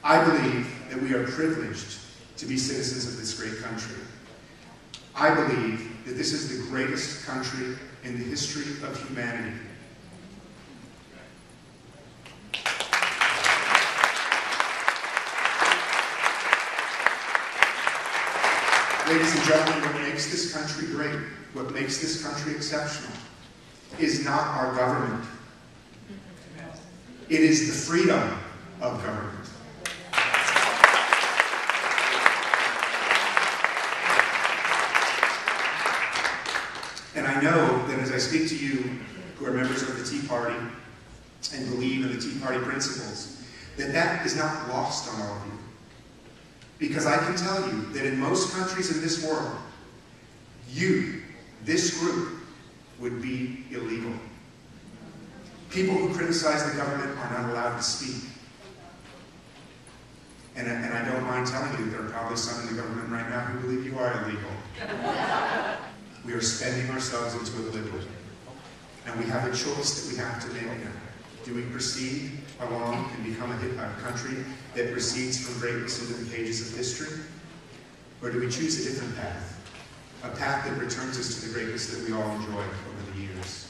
I believe that we are privileged to be citizens of this great country. I believe that this is the greatest country in the history of humanity. Ladies and gentlemen, what makes this country great, what makes this country exceptional, is not our government. It is the freedom of government. And I know that as I speak to you who are members of the Tea Party and believe in the Tea Party principles, that that is not lost on all of you. Because I can tell you that in most countries in this world, you, this group, would be illegal. People who criticize the government are not allowed to speak. And I don't mind telling you that there are probably some in the government right now who believe you are illegal. We are spending ourselves into a liberty. And we have a choice that we have to make now. Do we proceed along and become a country that proceeds from greatness into the pages of history? Or do we choose a different path? A path that returns us to the greatness that we all enjoyed over the years.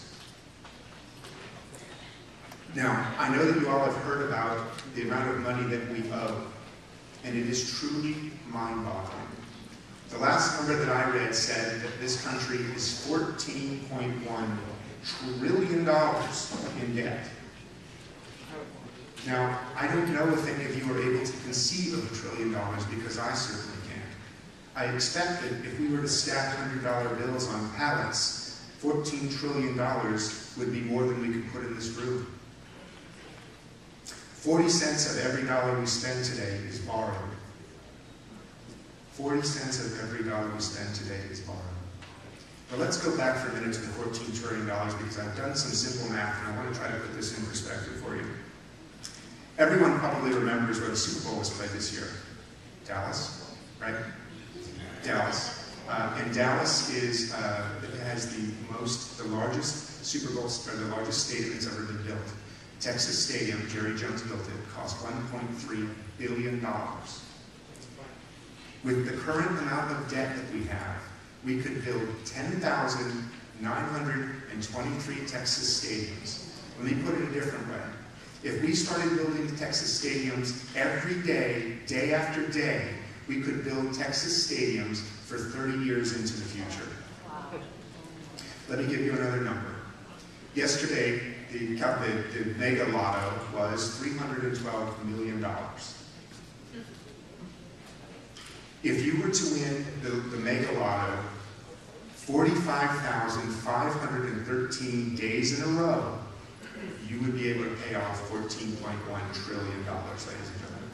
Now, I know that you all have heard about the amount of money that we owe, and it is truly mind-boggling. The last number that I read said that this country is $14.1 trillion in debt. Now, I don't know if any of you are able to conceive of $1 trillion, because I certainly can't. I expect that if we were to stack $100 bills on pallets, $14 trillion would be more than we could put in this room. 40 cents of every dollar we spend today is borrowed. 40 cents of every dollar we spend today is borrowed. But let's go back for a minute to the $14 trillion, because I've done some simple math and I want to try to put this in perspective for you. Everyone probably remembers where the Super Bowl was played this year. Dallas, right? Dallas. And Dallas is, it has the largest Super Bowl, or the largest stadium that's ever been built. Texas Stadium, Jerry Jones built it, cost $1.3 billion. With the current amount of debt that we have, we could build 10,923 Texas stadiums. Let me put it a different way. If we started building the Texas stadiums every day, day after day, we could build Texas stadiums for 30 years into the future. Let me give you another number. Yesterday, the mega lotto was $312 million. If you were to win the mega lotto 45,513 days in a row, you would be able to pay off $14.1 trillion, ladies and gentlemen.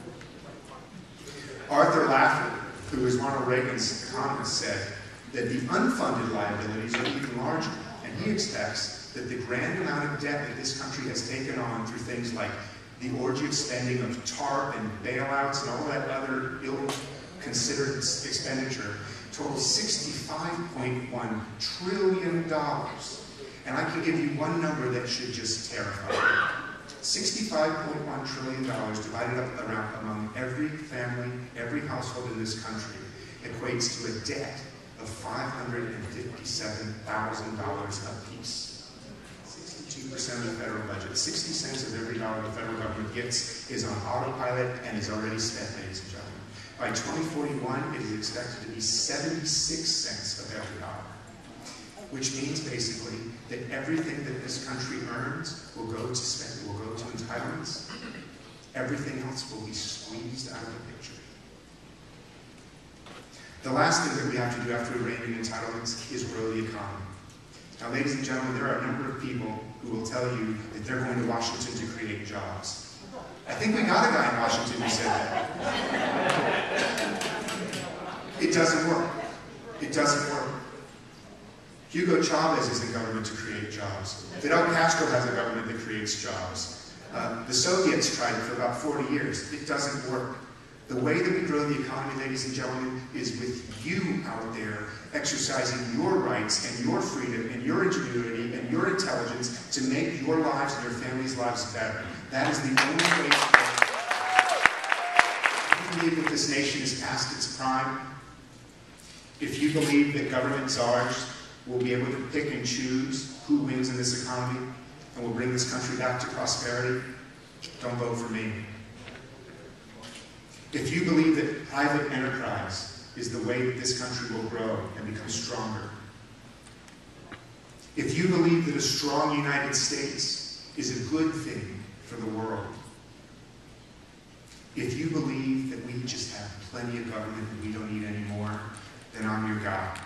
Arthur Laffer, who was Ronald Reagan's economist, said that the unfunded liabilities are even larger, and he expects that the grand amount of debt that this country has taken on through things like the orgy of spending of TARP and bailouts and all that other ill-considered expenditure totals $65.1 trillion. And I can give you one number that should just terrify you. $65.1 trillion divided up among every family, every household in this country equates to a debt of $557,000 apiece. 62% of the federal budget, 60 cents of every dollar the federal government gets is on autopilot and is already spent, ladies and gentlemen. By 2041, it is expected to be 76 cents of every dollar. Which means basically that everything that this country earns will go to spend, will go to entitlements. Everything else will be squeezed out of the picture. The last thing that we have to do after we rein in entitlements is grow the economy. Now, ladies and gentlemen, there are a number of people who will tell you that they're going to Washington to create jobs. I think we got a guy in Washington who said that. It doesn't work. It doesn't work. Hugo Chavez is the government to create jobs. Fidel Castro has a government that creates jobs. The Soviets tried it for about 40 years. It doesn't work. The way that we grow the economy, ladies and gentlemen, is with you out there exercising your rights and your freedom and your ingenuity and your intelligence to make your lives and your family's lives better. That is the only way to grow. this nation is past its prime, if you believe that government czars will be able to pick and choose who wins in this economy and will bring this country back to prosperity, don't vote for me. If you believe that private enterprise is the way that this country will grow and become stronger, if you believe that a strong United States is a good thing for the world, if you believe that we just have plenty of government and we don't need any more, then I'm your guy.